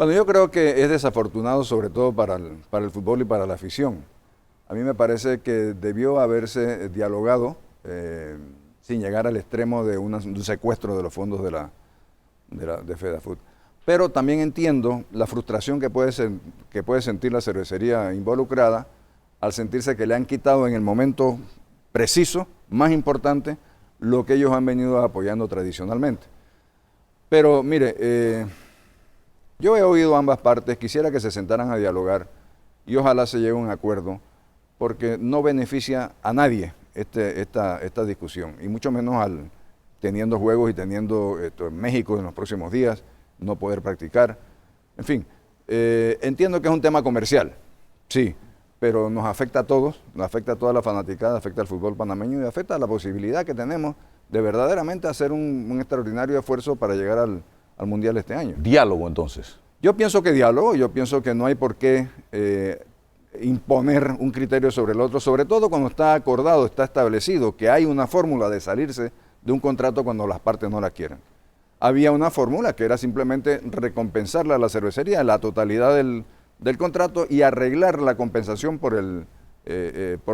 Bueno, yo creo que es desafortunado sobre todo para el fútbol y para la afición. A mí me parece que debió haberse dialogado sin llegar al extremo de un secuestro de los fondos de FEDAFUT. Pero también entiendo la frustración que puede sentir la cervecería involucrada al sentirse que le han quitado en el momento preciso, más importante, lo que ellos han venido apoyando tradicionalmente. Pero mire, yo he oído ambas partes, quisiera que se sentaran a dialogar y ojalá se llegue a un acuerdo, porque no beneficia a nadie esta discusión, y mucho menos teniendo juegos y teniendo en México en los próximos días, no poder practicar. En fin, entiendo que es un tema comercial, sí, pero nos afecta a todos, nos afecta a toda la fanaticada, afecta al fútbol panameño y afecta a la posibilidad que tenemos de verdaderamente hacer un extraordinario esfuerzo para llegar al Mundial este año. Diálogo, entonces. Yo pienso que diálogo, yo pienso que no hay por qué imponer un criterio sobre el otro, sobre todo cuando está acordado, está establecido que hay una fórmula de salirse de un contrato cuando las partes no la quieren. Había una fórmula que era simplemente recompensarle a la cervecería la totalidad del contrato y arreglar la compensación por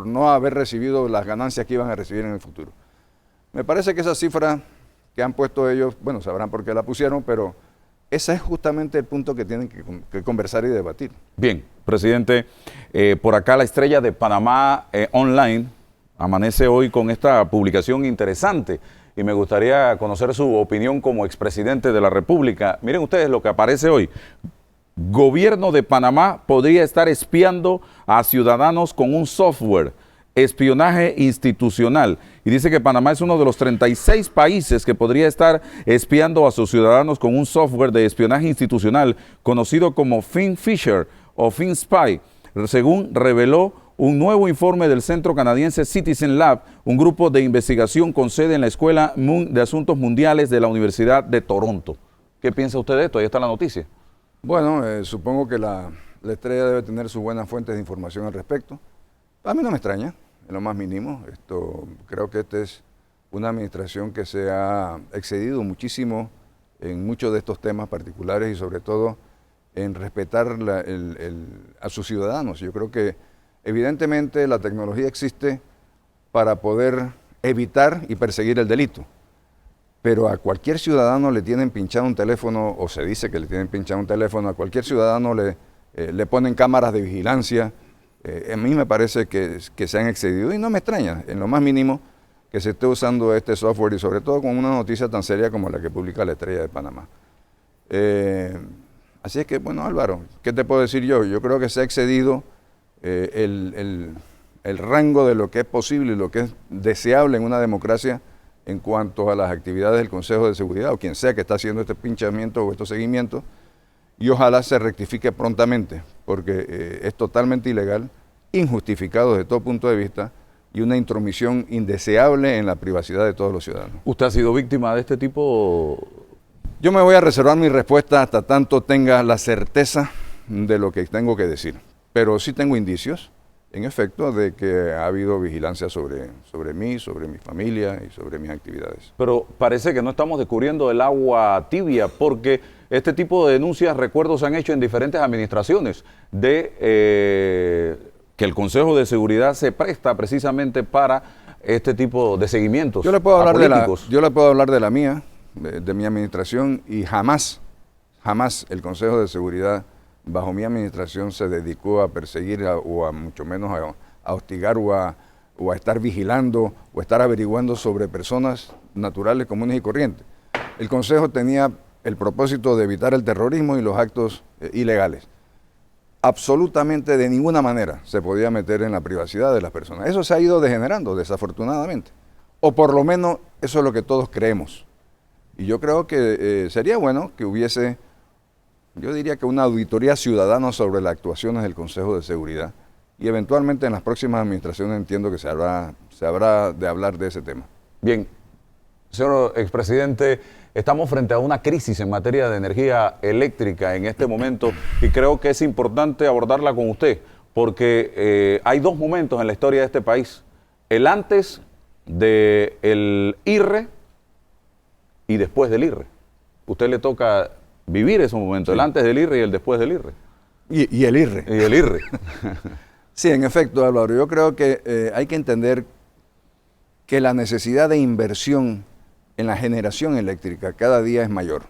no haber recibido las ganancias que iban a recibir en el futuro. Me parece que esa cifra que han puesto ellos, bueno, sabrán por qué la pusieron, pero ese es justamente el punto que tienen que conversar y debatir. Bien, presidente, por acá la Estrella de Panamá Online amanece hoy con esta publicación interesante y me gustaría conocer su opinión como expresidente de la República. Miren ustedes lo que aparece hoy. Gobierno de Panamá podría estar espiando a ciudadanos con un software, espionaje institucional. Y dice que Panamá es uno de los 36 países que podría estar espiando a sus ciudadanos con un software de espionaje institucional conocido como FinFisher o FinSpy, según reveló un nuevo informe del centro canadiense Citizen Lab, un grupo de investigación con sede en la Escuela de Asuntos Mundiales de la Universidad de Toronto. ¿Qué piensa usted de esto? Ahí está la noticia. Bueno, supongo que la Estrella debe tener sus buenas fuentes de información al respecto. A mí no me extraña, en lo más mínimo. Creo que esta es una administración que se ha excedido muchísimo en muchos de estos temas particulares y sobre todo en respetar a sus ciudadanos. Yo creo que evidentemente la tecnología existe para poder evitar y perseguir el delito, pero a cualquier ciudadano le tienen pinchado un teléfono, o se dice que le tienen pinchado un teléfono, a cualquier ciudadano le ponen cámaras de vigilancia. A mí me parece que se han excedido y no me extraña, en lo más mínimo, que se esté usando este software y sobre todo con una noticia tan seria como la que publica la Estrella de Panamá. Así es que, bueno, Álvaro, ¿qué te puedo decir yo? Yo creo que se ha excedido el rango de lo que es posible y lo que es deseable en una democracia en cuanto a las actividades del Consejo de Seguridad o quien sea que está haciendo este pinchamiento o estos seguimientos, y ojalá se rectifique prontamente, porque es totalmente ilegal, injustificado desde todo punto de vista y una intromisión indeseable en la privacidad de todos los ciudadanos. ¿Usted ha sido víctima de este tipo? Yo me voy a reservar mi respuesta hasta tanto tenga la certeza de lo que tengo que decir, pero sí tengo indicios, en efecto, de que ha habido vigilancia sobre mí, sobre mi familia y sobre mis actividades. Pero parece que no estamos descubriendo el agua tibia, porque este tipo de denuncias, recuerdo, se han hecho en diferentes administraciones de que el Consejo de Seguridad se presta precisamente para este tipo de seguimientos. Yo le puedo hablar de la mía, de mi administración, y jamás el Consejo de Seguridad bajo mi administración se dedicó a perseguir o a mucho menos a hostigar o a estar vigilando o a estar averiguando sobre personas naturales, comunes y corrientes. El Consejo tenía el propósito de evitar el terrorismo y los actos ilegales. Absolutamente de ninguna manera se podía meter en la privacidad de las personas. Eso se ha ido degenerando, desafortunadamente. O por lo menos eso es lo que todos creemos. Y yo creo que sería bueno que hubiese, yo diría que una auditoría ciudadana sobre las actuaciones del Consejo de Seguridad y eventualmente en las próximas administraciones entiendo que se habrá de hablar de ese tema. Bien, señor expresidente, estamos frente a una crisis en materia de energía eléctrica en este momento y creo que es importante abordarla con usted porque hay dos momentos en la historia de este país, el antes del IRRE y después del IRRE. Usted le toca vivir esos momentos, el antes del IRRE y el después del IRRE. Y el IRRE. Y el IRRE. Sí, en efecto, Álvaro, yo creo que hay que entender que la necesidad de inversión en la generación eléctrica cada día es mayor.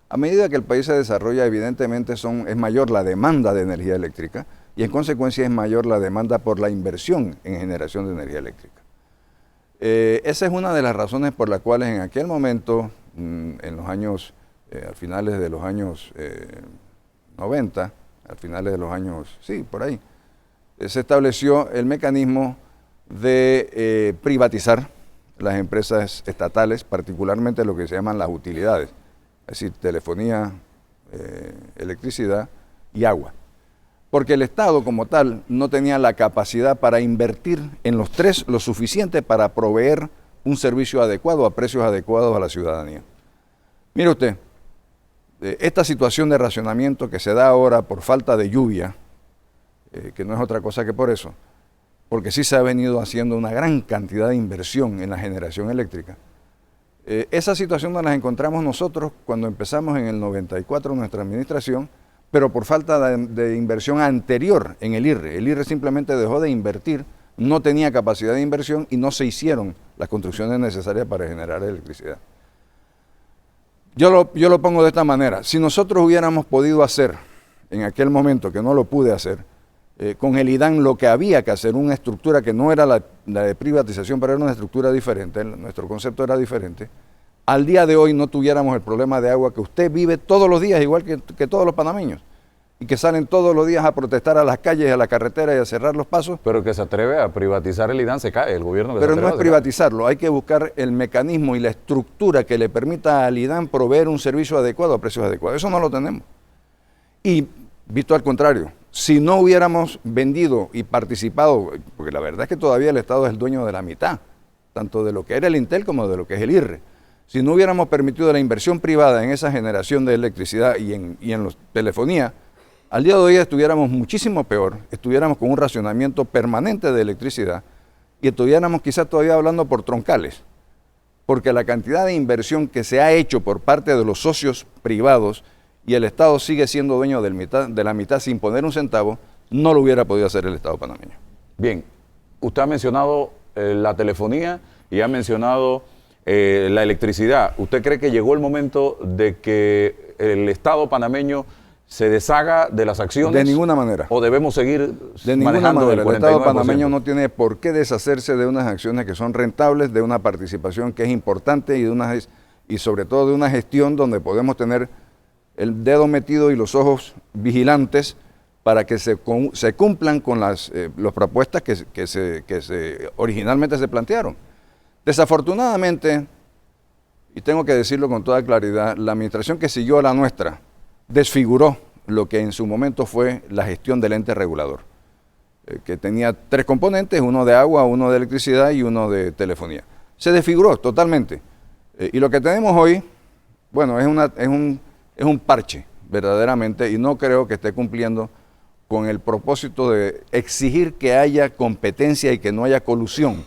A medida que el país se desarrolla, evidentemente es mayor la demanda de energía eléctrica y en consecuencia es mayor la demanda por la inversión en generación de energía eléctrica. Esa es una de las razones por las cuales en aquel momento, en los años, a finales de los años 90, a finales de los años, sí, por ahí, se estableció el mecanismo de privatizar las empresas estatales, particularmente lo que se llaman las utilidades, es decir, telefonía, electricidad y agua. Porque el Estado como tal no tenía la capacidad para invertir en los tres lo suficiente para proveer un servicio adecuado a precios adecuados a la ciudadanía. Mire usted, esta situación de racionamiento que se da ahora por falta de lluvia, que no es otra cosa que por eso, porque sí se ha venido haciendo una gran cantidad de inversión en la generación eléctrica. Esa situación nos la encontramos nosotros cuando empezamos en el 94 nuestra administración, pero por falta de inversión anterior en el IRRE. El IRRE simplemente dejó de invertir, no tenía capacidad de inversión y no se hicieron las construcciones necesarias para generar electricidad. Yo lo pongo de esta manera. Si nosotros hubiéramos podido hacer en aquel momento, que no lo pude hacer, con el IDAN lo que había que hacer, una estructura que no era la de privatización, pero era una estructura diferente, nuestro concepto era diferente, al día de hoy no tuviéramos el problema de agua que usted vive todos los días, igual que todos los panameños, y que salen todos los días a protestar a las calles, a la carretera y a cerrar los pasos. Pero el que se atreve a privatizar el IDAN se cae, el gobierno que Pero se atreve no es privatizarlo, hay que buscar el mecanismo y la estructura que le permita al IDAN proveer un servicio adecuado a precios adecuados. Eso no lo tenemos. Y visto al contrario, si no hubiéramos vendido y participado, porque la verdad es que todavía el Estado es el dueño de la mitad, tanto de lo que era el Intel como de lo que es el IRRE, si no hubiéramos permitido la inversión privada en esa generación de electricidad y en la telefonía, al día de hoy estuviéramos muchísimo peor, estuviéramos con un racionamiento permanente de electricidad y estuviéramos quizás todavía hablando por troncales, porque la cantidad de inversión que se ha hecho por parte de los socios privados y el Estado sigue siendo dueño de la mitad sin poner un centavo, no lo hubiera podido hacer el Estado panameño. Bien, usted ha mencionado la telefonía y ha mencionado la electricidad. ¿Usted cree que llegó el momento de que el Estado panameño se deshaga de las acciones? De ninguna manera. ¿O debemos seguir de ninguna manejando manera? el 49%? El Estado panameño no tiene por qué deshacerse de unas acciones que son rentables, de una participación que es importante y sobre todo de una gestión donde podemos tener el dedo metido y los ojos vigilantes para que se cumplan con las propuestas que originalmente se plantearon. Desafortunadamente, y tengo que decirlo con toda claridad, la administración que siguió a la nuestra desfiguró lo que en su momento fue la gestión del ente regulador, que tenía tres componentes, uno de agua, uno de electricidad y uno de telefonía. Se desfiguró totalmente. Y lo que tenemos hoy, bueno, es un parche, verdaderamente, y no creo que esté cumpliendo con el propósito de exigir que haya competencia y que no haya colusión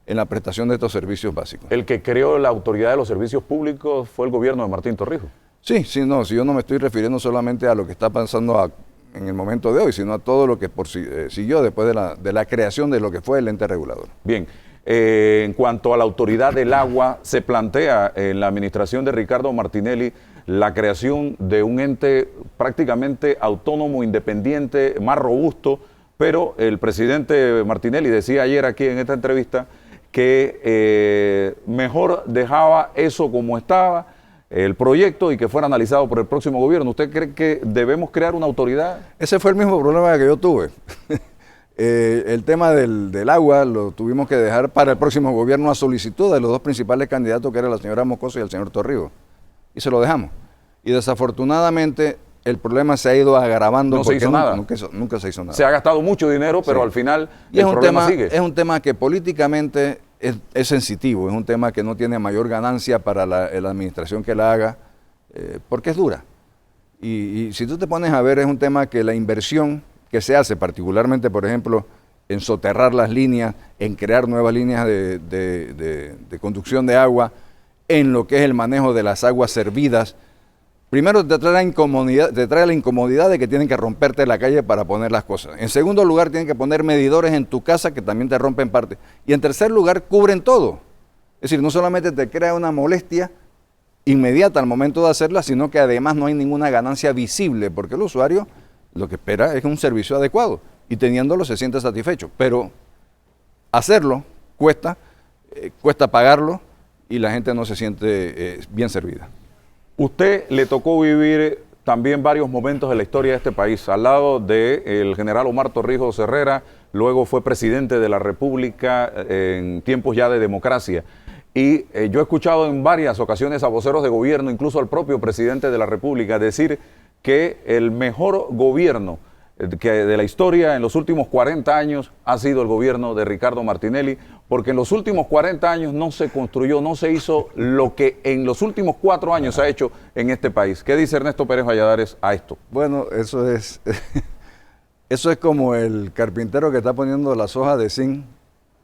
en la prestación de estos servicios básicos. El que creó la Autoridad de los Servicios Públicos fue el gobierno de Martín Torrijos. Sí, si yo no me estoy refiriendo solamente a lo que está pasando en el momento de hoy, sino a todo lo que siguió después de la creación de lo que fue el ente regulador. Bien, en cuanto a la Autoridad del Agua, se plantea en la administración de Ricardo Martinelli la creación de un ente prácticamente autónomo, independiente, más robusto, pero el presidente Martinelli decía ayer aquí en esta entrevista que mejor dejaba eso como estaba, el proyecto, y que fuera analizado por el próximo gobierno. ¿Usted cree que debemos crear una autoridad? Ese fue el mismo problema que yo tuve. El tema del agua lo tuvimos que dejar para el próximo gobierno a solicitud de los dos principales candidatos, que eran la señora Moscoso y el señor Torrijos. Y se lo dejamos. Y desafortunadamente el problema se ha ido agravando. No se hizo nada. Nunca se hizo nada. Se ha gastado mucho dinero, pero sí, al final y el problema sigue. Es un tema que políticamente es sensitivo, es un tema que no tiene mayor ganancia para la administración que la haga, porque es dura. Y si tú te pones a ver, es un tema que la inversión que se hace, particularmente, por ejemplo, en soterrar las líneas, en crear nuevas líneas de conducción de agua, en lo que es el manejo de las aguas servidas, Primero te trae la incomodidad de que tienen que romperte la calle para poner las cosas. En segundo lugar, tienen que poner medidores en tu casa que también te rompen parte. Y en tercer lugar, cubren todo. Es decir, no solamente te crea una molestia inmediata al momento de hacerla, sino que además no hay ninguna ganancia visible, porque el usuario lo que espera es un servicio adecuado y teniéndolo se siente satisfecho. Pero hacerlo cuesta pagarlo y la gente no se siente bien servida. Usted le tocó vivir también varios momentos de la historia de este país, al lado del general Omar Torrijos Herrera, luego fue presidente de la República en tiempos ya de democracia. Y yo he escuchado en varias ocasiones a voceros de gobierno, incluso al propio presidente de la República, decir que el mejor gobierno de la historia en los últimos 40 años ha sido el gobierno de Ricardo Martinelli, porque en los últimos 40 años no se construyó, no se hizo lo que en los últimos 4 años se ha hecho en este país. ¿Qué dice Ernesto Pérez Valladares a esto? Bueno, eso es como el carpintero que está poniendo las hojas de zinc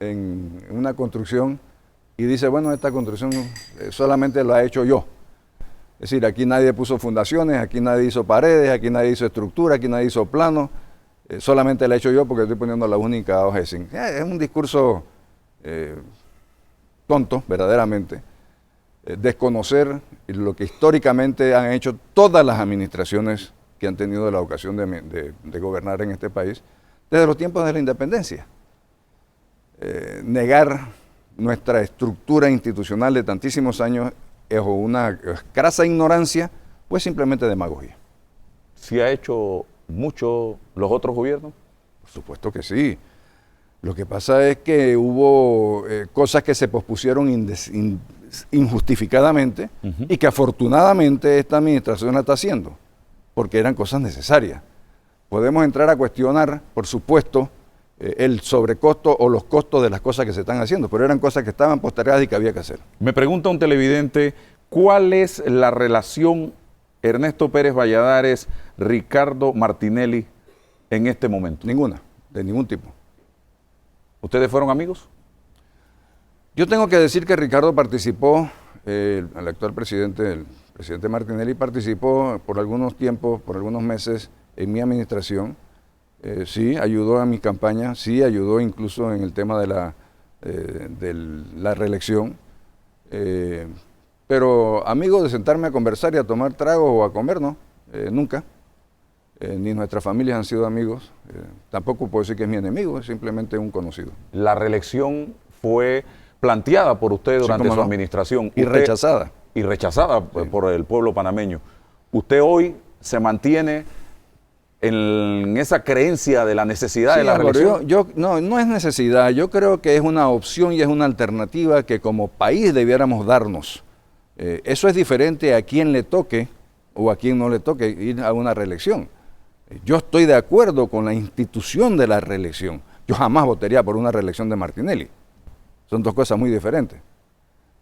en una construcción y dice, bueno, esta construcción solamente la he hecho yo. Es decir, aquí nadie puso fundaciones, aquí nadie hizo paredes, aquí nadie hizo estructura, aquí nadie hizo plano, solamente la he hecho yo porque estoy poniendo la única hoja de zinc. Es un discurso tonto, verdaderamente. Desconocer lo que históricamente han hecho todas las administraciones que han tenido la ocasión de gobernar en este país desde los tiempos de la independencia. Negar nuestra estructura institucional de tantísimos años es una crasa ignorancia, pues simplemente demagogia. ¿Sí ha hecho mucho los otros gobiernos? Por supuesto que sí. Lo que pasa es que hubo cosas que se pospusieron injustificadamente y que afortunadamente esta administración la está haciendo, porque eran cosas necesarias. Podemos entrar a cuestionar, por supuesto, el sobrecosto o los costos de las cosas que se están haciendo, pero eran cosas que estaban postergadas y que había que hacer. Me pregunta un televidente, ¿cuál es la relación Ernesto Pérez Valladares, Ricardo Martinelli en este momento? Ninguna, de ningún tipo. ¿Ustedes fueron amigos? Yo tengo que decir que Ricardo participó, el actual presidente, el presidente Martinelli participó por algunos tiempos, por algunos meses en mi administración. Sí, ayudó a mi campaña, sí, ayudó incluso en el tema de la reelección. Pero amigo de sentarme a conversar y a tomar trago o a comer, no, nunca. Ni nuestras familias han sido amigos. Tampoco puedo decir que es mi enemigo, es simplemente un conocido. La reelección fue planteada por usted durante su administración. Y rechazada. Y rechazada por el pueblo panameño. Usted hoy se mantiene en esa creencia de la necesidad de la reelección. No es necesidad, yo creo que es una opción y es una alternativa que como país debiéramos darnos. Eso es diferente a quien le toque o a quien no le toque ir a una reelección. Yo estoy de acuerdo con la institución de la reelección. Yo jamás votaría por una reelección de Martinelli. Son dos cosas muy diferentes.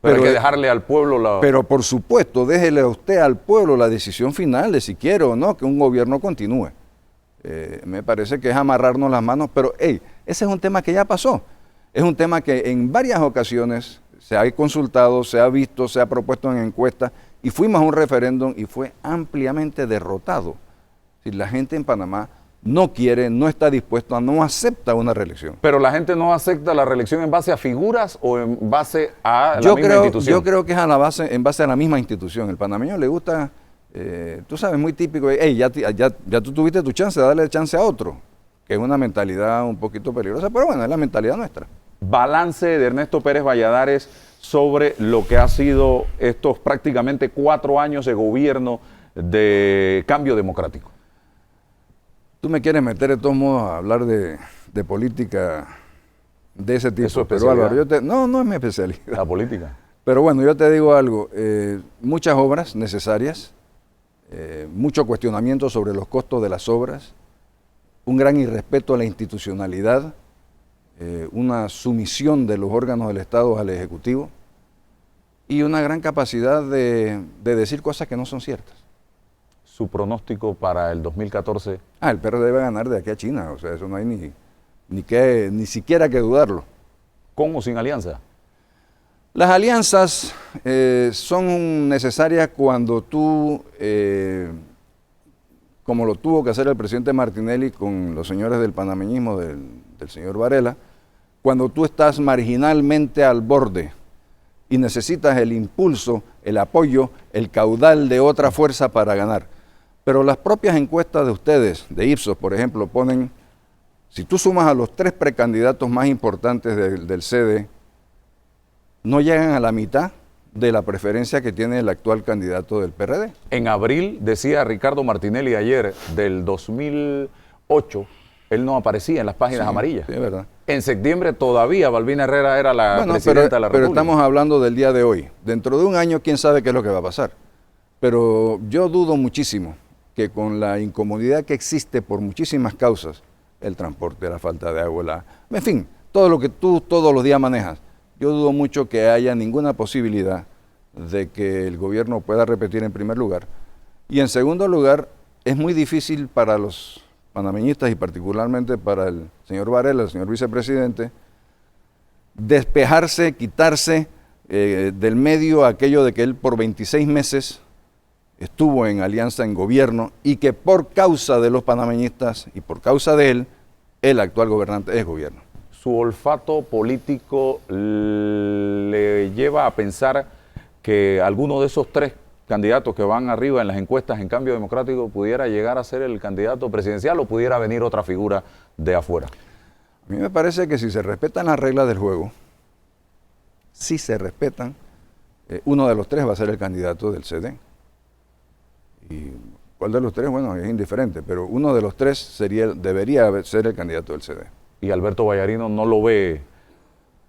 Pero hay que dejarle al pueblo la... Pero por supuesto, déjele a usted al pueblo la decisión final de si quiere o no que un gobierno continúe. Me parece que es amarrarnos las manos, pero ese es un tema que ya pasó. Es un tema que en varias ocasiones se ha consultado, se ha visto, se ha propuesto en encuestas y fuimos a un referéndum y fue ampliamente derrotado. Si la gente en Panamá no quiere, no está dispuesta, no acepta una reelección. Pero la gente no acepta la reelección en base a figuras o en base a la misma institución. Yo creo que es en base a la misma institución. El panameño le gusta, tú sabes, muy típico, ya tú tuviste tu chance, dale chance a otro, que es una mentalidad un poquito peligrosa, pero bueno, es la mentalidad nuestra. Balance de Ernesto Pérez Valladares sobre lo que ha sido estos prácticamente 4 años de gobierno de cambio democrático. Tú me quieres meter de todos modos a hablar de política de ese tipo, pero Álvaro, no es mi especialidad. La política. Pero bueno, yo te digo algo, muchas obras necesarias, mucho cuestionamiento sobre los costos de las obras, un gran irrespeto a la institucionalidad, una sumisión de los órganos del Estado al Ejecutivo y una gran capacidad de decir cosas que no son ciertas. ¿Su pronóstico para el 2014? El PRD debe ganar de aquí a China, o sea, eso no hay ni siquiera que dudarlo. ¿Con o sin alianza? Las alianzas son necesarias cuando tú, como lo tuvo que hacer el presidente Martinelli con los señores del panameñismo, del señor Varela, cuando tú estás marginalmente al borde y necesitas el impulso, el apoyo, el caudal de otra fuerza para ganar. Pero las propias encuestas de ustedes, de Ipsos, por ejemplo, ponen, si tú sumas a los 3 precandidatos más importantes del CD, no llegan a la mitad de la preferencia que tiene el actual candidato del PRD. En abril, decía Ricardo Martinelli ayer, del 2008, él no aparecía en las páginas amarillas. Sí, es verdad. En septiembre todavía Balbina Herrera era la presidenta de la República. Pero estamos hablando del día de hoy. Dentro de un año, quién sabe qué es lo que va a pasar. Pero yo dudo muchísimo que con la incomodidad que existe por muchísimas causas, el transporte, la falta de agua, en fin, todo lo que tú todos los días manejas, yo dudo mucho que haya ninguna posibilidad de que el gobierno pueda repetir en primer lugar. Y en segundo lugar, es muy difícil para los panameñistas y particularmente para el señor Varela, el señor vicepresidente, despejarse, quitarse del medio aquello de que él por 26 meses estuvo en alianza en gobierno y que por causa de los panameñistas y por causa de él, el actual gobernante es gobierno. Su olfato político le lleva a pensar que alguno de esos 3 candidatos que van arriba en las encuestas en Cambio Democrático pudiera llegar a ser el candidato presidencial o pudiera venir otra figura de afuera. A mí me parece que si se respetan las reglas del juego, si se respetan, uno de los 3 va a ser el candidato del CD. ¿Y cuál de los 3? Bueno, es indiferente, pero uno de los 3 debería ser el candidato del CD. Y Alberto Vallarino no lo ve.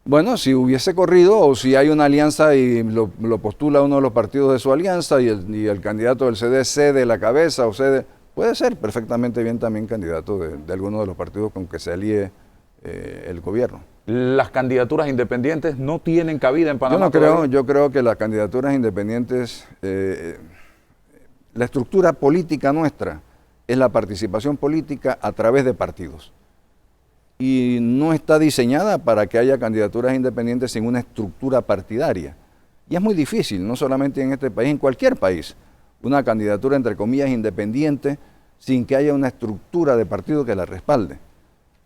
Bueno, si hubiese corrido o si hay una alianza y lo postula uno de los partidos de su alianza y el candidato del CD cede la cabeza o cede, puede ser perfectamente bien también candidato de alguno de los partidos con que se alíe el gobierno. ¿Las candidaturas independientes no tienen cabida en Panamá? Yo creo que las candidaturas independientes, la estructura política nuestra es la participación política a través de partidos. Y no está diseñada para que haya candidaturas independientes sin una estructura partidaria. Y es muy difícil, no solamente en este país, en cualquier país, una candidatura entre comillas independiente sin que haya una estructura de partido que la respalde.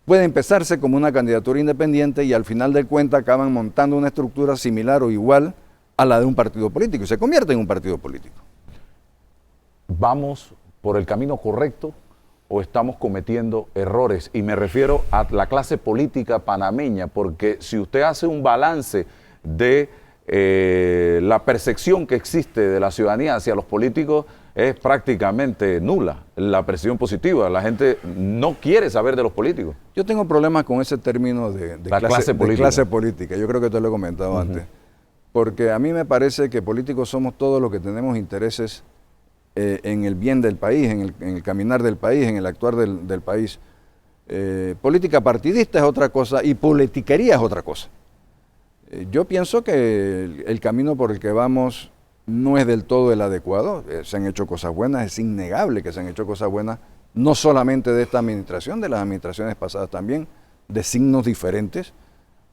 Puede empezarse como una candidatura independiente y al final del cuenta acaban montando una estructura similar o igual a la de un partido político y se convierte en un partido político. ¿Vamos por el camino correcto o estamos cometiendo errores? Y me refiero a la clase política panameña, porque si usted hace un balance de la percepción que existe de la ciudadanía hacia los políticos, es prácticamente nula la percepción positiva. La gente no quiere saber de los políticos. Yo tengo problemas con ese término de clase política. Yo creo que te lo he comentado antes. Porque a mí me parece que políticos somos todos los que tenemos intereses en el bien del país, en el caminar del país, en el actuar del país. Política partidista es otra cosa y politiquería es otra cosa. Yo pienso que el camino por el que vamos no es del todo el adecuado. Se han hecho cosas buenas, es innegable que se han hecho cosas buenas, no solamente de esta administración, de las administraciones pasadas también, de signos diferentes.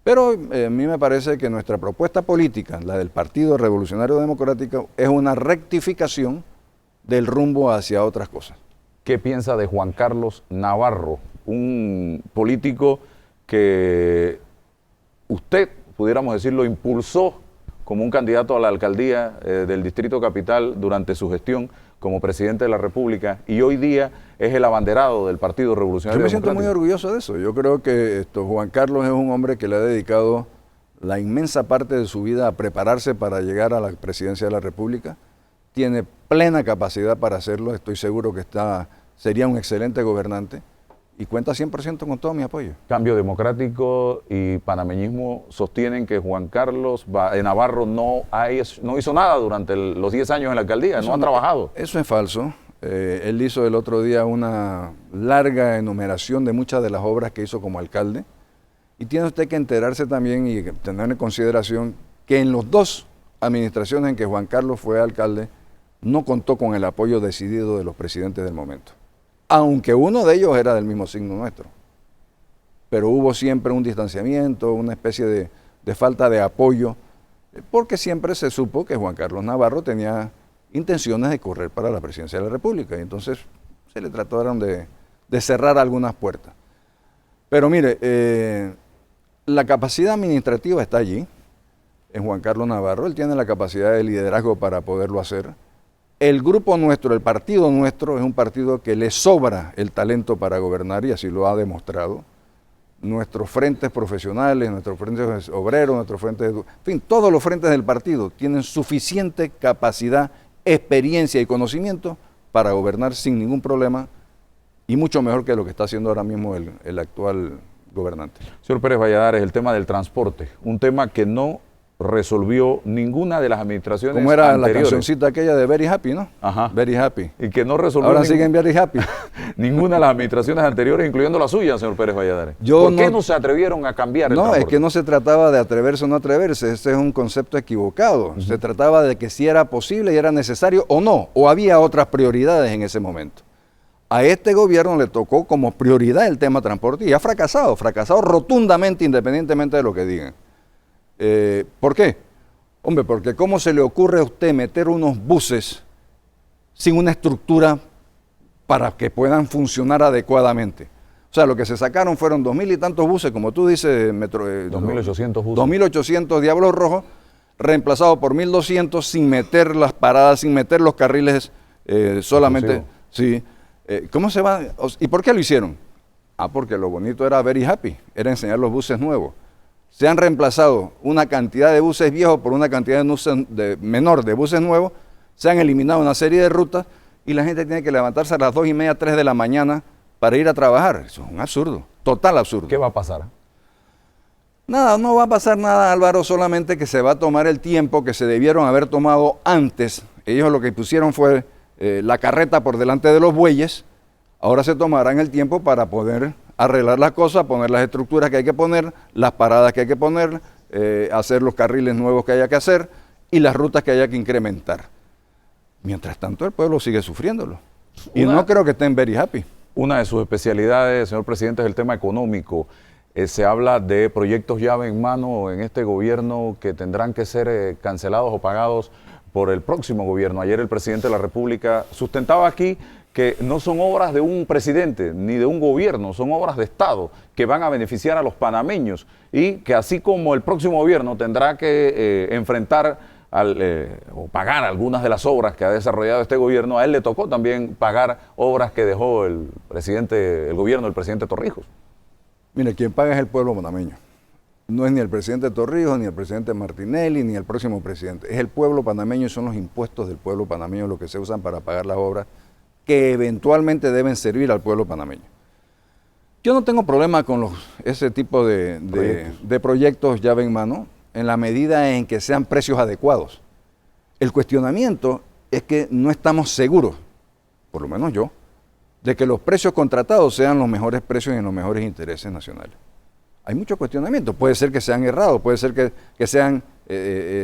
Pero a mí me parece que nuestra propuesta política, la del Partido Revolucionario Democrático, es una rectificación del rumbo hacia otras cosas. ¿Qué piensa de Juan Carlos Navarro, un político que usted, pudiéramos decirlo, impulsó como un candidato a la alcaldía del Distrito Capital durante su gestión como presidente de la República y hoy día es el abanderado del Partido Revolucionario Democrático? Yo me siento muy orgulloso de eso. Yo creo que Juan Carlos es un hombre que le ha dedicado la inmensa parte de su vida a prepararse para llegar a la presidencia de la República. Tiene plena capacidad para hacerlo, estoy seguro que sería un excelente gobernante y cuenta 100% con todo mi apoyo. Cambio Democrático y panameñismo sostienen que Juan Carlos Navarro no hizo nada durante los 10 años en la alcaldía, no ha trabajado. Eso es falso. Él hizo el otro día una larga enumeración de muchas de las obras que hizo como alcalde y tiene usted que enterarse también y tener en consideración que en los 2 administraciones en que Juan Carlos fue alcalde no contó con el apoyo decidido de los presidentes del momento, aunque uno de ellos era del mismo signo nuestro. Pero hubo siempre un distanciamiento, una especie de falta de apoyo porque siempre se supo que Juan Carlos Navarro tenía intenciones de correr para la presidencia de la República, y entonces se le trataron de cerrar algunas puertas. Pero mire, la capacidad administrativa está allí, en Juan Carlos Navarro, él tiene la capacidad de liderazgo para poderlo hacer. El grupo nuestro, el partido nuestro, es un partido que le sobra el talento para gobernar y así lo ha demostrado. Nuestros frentes profesionales, nuestros frentes obreros, nuestros frentes, en fin, todos los frentes del partido tienen suficiente capacidad, experiencia y conocimiento para gobernar sin ningún problema y mucho mejor que lo que está haciendo ahora mismo el actual gobernante. Señor Pérez Valladares, el tema del transporte, un tema que no resolvió ninguna de las administraciones ¿Cómo era anteriores? La cancioncita aquella de Very Happy, no? Ajá. Very Happy. Y que no resolvió ahora siguen Very Happy. ninguna de las administraciones anteriores, incluyendo la suya, señor Pérez Valladares. ¿Por qué no se atrevieron a cambiar el transporte? No, es que no se trataba de atreverse o no atreverse, ese es un concepto equivocado. Se trataba de que si era posible y era necesario o no, o había otras prioridades en ese momento. A este gobierno le tocó como prioridad el tema transporte y ha fracasado rotundamente, independientemente de lo que digan. ¿Por qué? Hombre, porque ¿cómo se le ocurre a usted meter unos buses sin una estructura para que puedan funcionar adecuadamente? O sea, lo que se sacaron fueron 2.000 y tantos buses, como tú dices, 2.800 buses. 2.800 Diablos Rojos, reemplazados por 1.200 sin meter las paradas, sin meter los carriles solamente. Sí. ¿Cómo se va? ¿Y por qué lo hicieron? Porque lo bonito era Very Happy, era enseñar los buses nuevos. Se han reemplazado una cantidad de buses viejos por una cantidad menor de buses nuevos, se han eliminado una serie de rutas y la gente tiene que levantarse a las 2:30, 3 de la mañana para ir a trabajar. Eso es un absurdo, total absurdo. ¿Qué va a pasar? Nada, no va a pasar nada, Álvaro, solamente que se va a tomar el tiempo que se debieron haber tomado antes. Ellos lo que pusieron fue la carreta por delante de los bueyes, ahora se tomarán el tiempo para poder arreglar las cosas, poner las estructuras que hay que poner, las paradas que hay que poner, hacer los carriles nuevos que haya que hacer y las rutas que haya que incrementar. Mientras tanto, el pueblo sigue sufriéndolo. Y no creo que estén very happy. Una de sus especialidades, señor presidente, es el tema económico. Se habla de proyectos llave en mano en este gobierno que tendrán que ser cancelados o pagados por el próximo gobierno. Ayer el presidente de la República sustentaba aquí que no son obras de un presidente ni de un gobierno, son obras de Estado que van a beneficiar a los panameños y que así como el próximo gobierno tendrá que enfrentar o pagar algunas de las obras que ha desarrollado este gobierno, a él le tocó también pagar obras que dejó el gobierno del presidente Torrijos. Mire, quien paga es el pueblo panameño. No es ni el presidente Torrijos, ni el presidente Martinelli, ni el próximo presidente. Es el pueblo panameño y son los impuestos del pueblo panameño los que se usan para pagar las obras que eventualmente deben servir al pueblo panameño. Yo no tengo problema con ese tipo de proyectos llave en mano, en la medida en que sean precios adecuados. El cuestionamiento es que no estamos seguros, por lo menos yo, de que los precios contratados sean los mejores precios y en los mejores intereses nacionales. Hay mucho cuestionamiento, puede ser que sean errados, puede ser que sean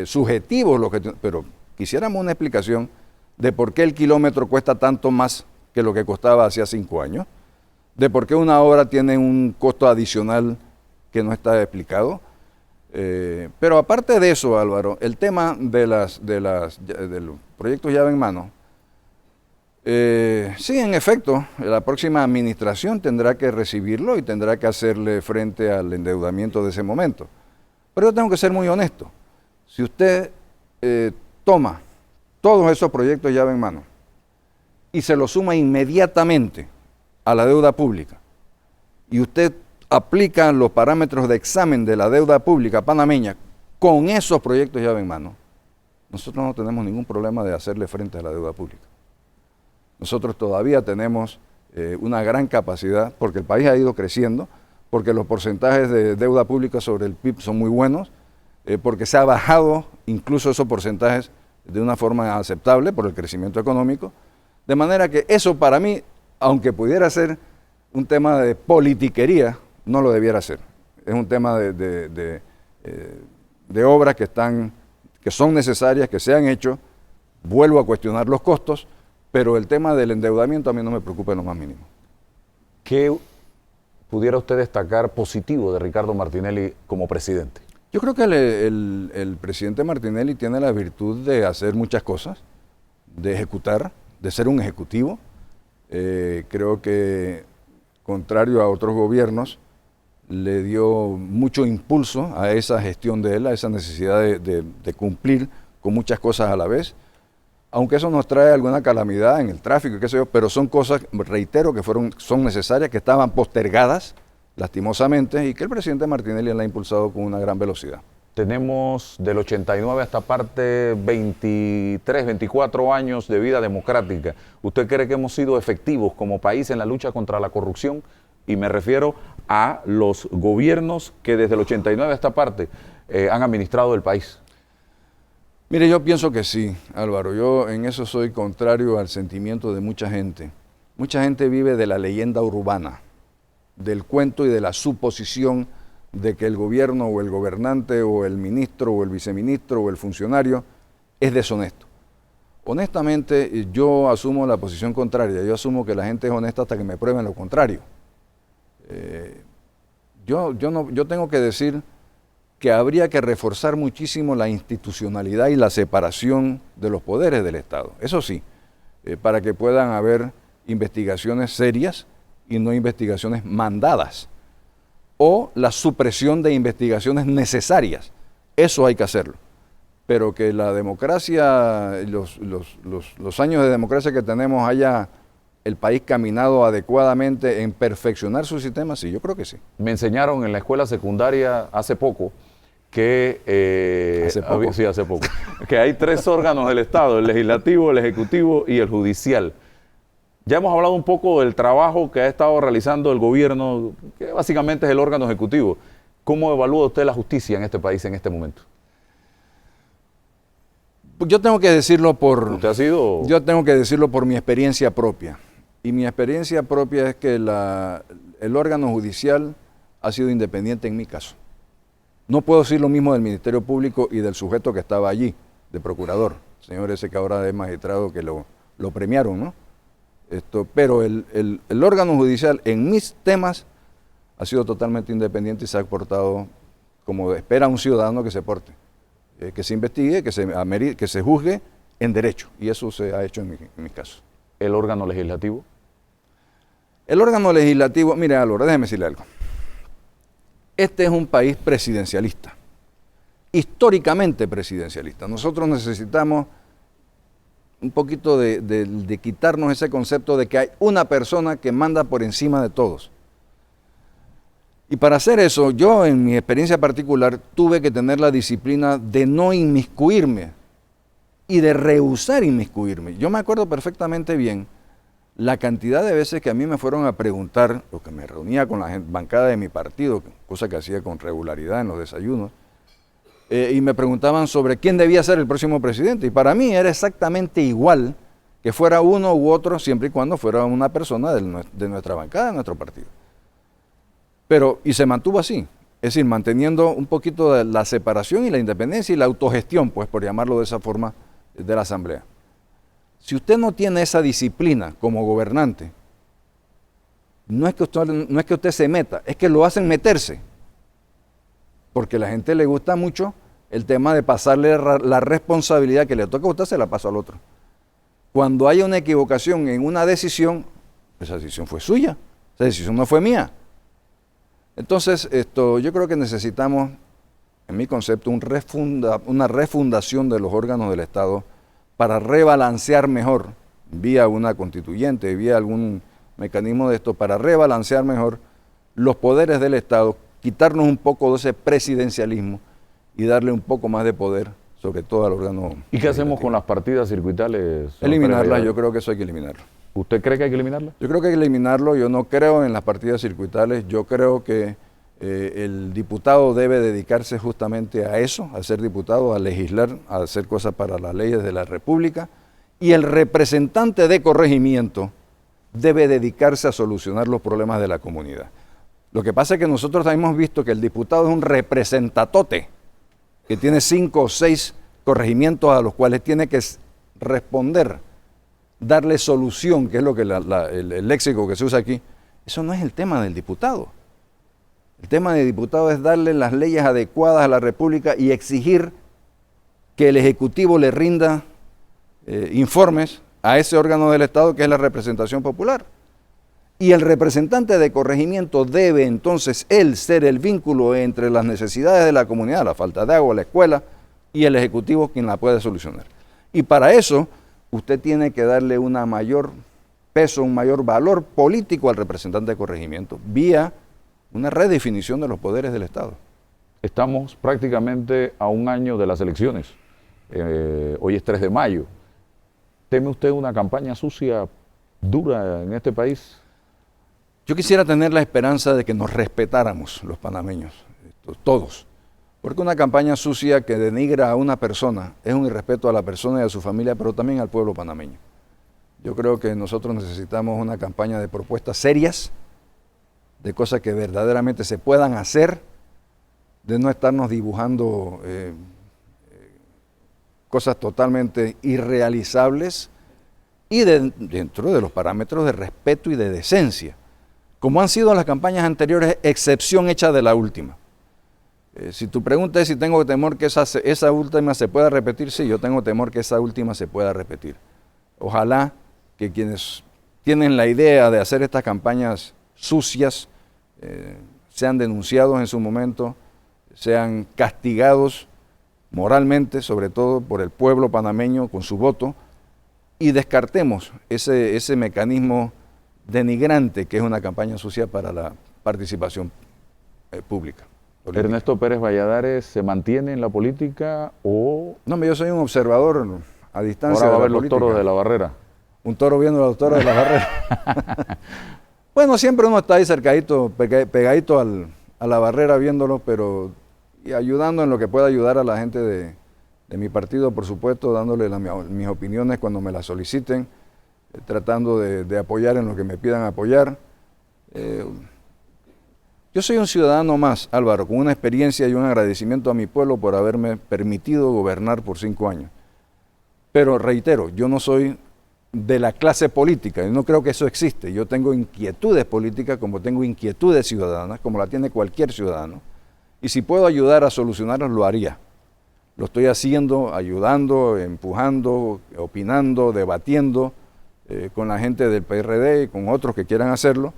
subjetivos, pero quisiéramos una explicación de por qué el kilómetro cuesta tanto más que lo que costaba hacía 5 años, de por qué una obra tiene un costo adicional que no está explicado. Pero aparte de eso, Álvaro, el tema de los proyectos llave en mano, sí, en efecto, la próxima administración tendrá que recibirlo y tendrá que hacerle frente al endeudamiento de ese momento. Pero yo tengo que ser muy honesto. Si usted toma todos esos proyectos llave en mano y se los suma inmediatamente a la deuda pública y usted aplica los parámetros de examen de la deuda pública panameña con esos proyectos llave en mano, nosotros no tenemos ningún problema de hacerle frente a la deuda pública. Nosotros todavía tenemos una gran capacidad porque el país ha ido creciendo, porque los porcentajes de deuda pública sobre el PIB son muy buenos, porque se ha bajado incluso esos porcentajes de una forma aceptable por el crecimiento económico, de manera que eso para mí, aunque pudiera ser un tema de politiquería, no lo debiera ser. Es un tema de obras que son necesarias, que se han hecho. Vuelvo a cuestionar los costos, pero el tema del endeudamiento a mí no me preocupa en lo más mínimo. ¿Qué pudiera usted destacar positivo de Ricardo Martinelli como presidente? Yo creo que el presidente Martinelli tiene la virtud de hacer muchas cosas, de ejecutar, de ser un ejecutivo. Creo que, contrario a otros gobiernos, le dio mucho impulso a esa gestión de él, a esa necesidad de cumplir con muchas cosas a la vez. Aunque eso nos trae alguna calamidad en el tráfico, qué sé yo, pero son cosas, reitero, que son necesarias, que estaban postergadas, lastimosamente, y que el presidente Martinelli la ha impulsado con una gran velocidad. Tenemos del 89 hasta parte 23, 24 años de vida democrática. ¿Usted cree que hemos sido efectivos como país en la lucha contra la corrupción? Y me refiero a los gobiernos que desde el 89 a esta parte han administrado el país. Mire, yo pienso que sí, Álvaro. Yo en eso soy contrario al sentimiento de mucha gente. Mucha gente vive de la leyenda urbana, del cuento y de la suposición de que el gobierno o el gobernante o el ministro o el viceministro o el funcionario es deshonesto. Honestamente, yo asumo la posición contraria. Yo asumo que la gente es honesta hasta que me prueben lo contrario. Yo tengo que decir que habría que reforzar muchísimo la institucionalidad y la separación de los poderes del Estado. Eso sí, para que puedan haber investigaciones serias y no investigaciones mandadas, o la supresión de investigaciones necesarias. Eso hay que hacerlo. Pero que la democracia, los años de democracia que tenemos, haya el país caminado adecuadamente en perfeccionar su sistema, sí, yo creo que sí. Me enseñaron en la escuela secundaria hace poco que hace poco, que hay 3 órganos del Estado: el legislativo, el ejecutivo y el judicial. Ya hemos hablado un poco del trabajo que ha estado realizando el gobierno, que básicamente es el órgano ejecutivo. ¿Cómo evalúa usted la justicia en este país en este momento? Yo tengo que decirlo Yo tengo que decirlo por mi experiencia propia. Y mi experiencia propia es que el órgano judicial ha sido independiente en mi caso. No puedo decir lo mismo del Ministerio Público y del sujeto que estaba allí, de procurador, señor ese que ahora es magistrado, que lo premiaron, ¿no? Pero el órgano judicial en mis temas ha sido totalmente independiente y se ha portado como espera un ciudadano que se porte, que se investigue, que se juzgue en derecho, y eso se ha hecho en mi caso. ¿El órgano legislativo? El órgano legislativo, mire, Álvaro, déjeme decirle algo. Este es un país presidencialista, históricamente presidencialista. Nosotros necesitamos un poquito de quitarnos ese concepto de que hay una persona que manda por encima de todos. Y para hacer eso, yo en mi experiencia particular tuve que tener la disciplina de no inmiscuirme y de rehusar inmiscuirme. Yo me acuerdo perfectamente bien la cantidad de veces que a mí me fueron a preguntar, o que me reunía con la bancada de mi partido, cosa que hacía con regularidad en los desayunos, y me preguntaban sobre quién debía ser el próximo presidente. Y para mí era exactamente igual que fuera uno u otro, siempre y cuando fuera una persona de nuestra bancada, de nuestro partido. Y se mantuvo así, es decir, manteniendo un poquito de la separación y la independencia y la autogestión, pues por llamarlo de esa forma, de la Asamblea. Si usted no tiene esa disciplina como gobernante, no es que usted se meta, es que lo hacen meterse. Porque a la gente le gusta mucho el tema de pasarle la responsabilidad que le toca a usted, se la pasa al otro. Cuando haya una equivocación en una decisión, esa decisión fue suya, esa decisión no fue mía. Entonces, yo creo que necesitamos, en mi concepto, una refundación de los órganos del Estado para rebalancear mejor, vía una constituyente, vía algún mecanismo de esto, para rebalancear mejor los poderes del Estado, quitarnos un poco de ese presidencialismo y darle un poco más de poder, sobre todo al órgano. ¿Y qué hacemos con las partidas circuitales? Eliminarlas, yo creo que eso hay que eliminarlo. ¿Usted cree que hay que eliminarlas? Yo creo que hay que eliminarlo. Yo no creo en las partidas circuitales. Yo creo que el diputado debe dedicarse justamente a eso, a ser diputado, a legislar, a hacer cosas para las leyes de la República. Y el representante de corregimiento debe dedicarse a solucionar los problemas de la comunidad. Lo que pasa es que nosotros hemos visto que el diputado es un representatote, que tiene 5 o 6 corregimientos a los cuales tiene que responder, darle solución, que es lo que el léxico que se usa aquí. Eso no es el tema del diputado. El tema de diputado es darle las leyes adecuadas a la República y exigir que el Ejecutivo le rinda informes a ese órgano del Estado que es la representación popular. Y el representante de corregimiento debe entonces él ser el vínculo entre las necesidades de la comunidad, la falta de agua, la escuela, y el Ejecutivo quien la puede solucionar. Y para eso usted tiene que darle una mayor peso, un mayor valor político al representante de corregimiento, vía una redefinición de los poderes del Estado. Estamos prácticamente a un año de las elecciones. Hoy es 3 de mayo. ¿Teme usted una campaña sucia, dura en este país? Yo quisiera tener la esperanza de que nos respetáramos los panameños, todos. Porque una campaña sucia que denigra a una persona es un irrespeto a la persona y a su familia, pero también al pueblo panameño. Yo creo que nosotros necesitamos una campaña de propuestas serias, de cosas que verdaderamente se puedan hacer, de no estarnos dibujando cosas totalmente irrealizables y dentro de los parámetros de respeto y de decencia, como han sido las campañas anteriores, excepción hecha de la última. Si tu pregunta es si tengo temor que esa última se pueda repetir, sí, yo tengo temor que esa última se pueda repetir. Ojalá que quienes tienen la idea de hacer estas campañas sucias sean denunciados en su momento, sean castigados moralmente, sobre todo por el pueblo panameño con su voto, y descartemos ese mecanismo denigrante que es una campaña sucia para la participación pública. Política. ¿Ernesto Pérez Valladares se mantiene en la política o...? No, yo soy un observador a distancia. Ahora va a de la ver los toros de la Barrera. Un toro viendo a los toros de la Barrera. Bueno, siempre uno está ahí cercadito, pegadito a la barrera viéndolo, pero y ayudando en lo que pueda ayudar a la gente de mi partido, por supuesto, dándole mis opiniones cuando me las soliciten, tratando de apoyar en lo que me pidan apoyar. Yo soy un ciudadano más, Álvaro, con una experiencia y un agradecimiento a mi pueblo por haberme permitido gobernar por 5 años. Pero reitero, yo no soy de la clase política, yo no creo que eso existe. Yo tengo inquietudes políticas como tengo inquietudes ciudadanas, como la tiene cualquier ciudadano. Y si puedo ayudar a solucionarlas, lo haría. Lo estoy haciendo, ayudando, empujando, opinando, debatiendo con la gente del PRD y con otros que quieran hacerlo.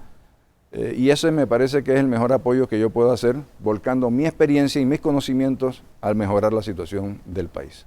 Y ese me parece que es el mejor apoyo que yo puedo hacer, volcando mi experiencia y mis conocimientos al mejorar la situación del país.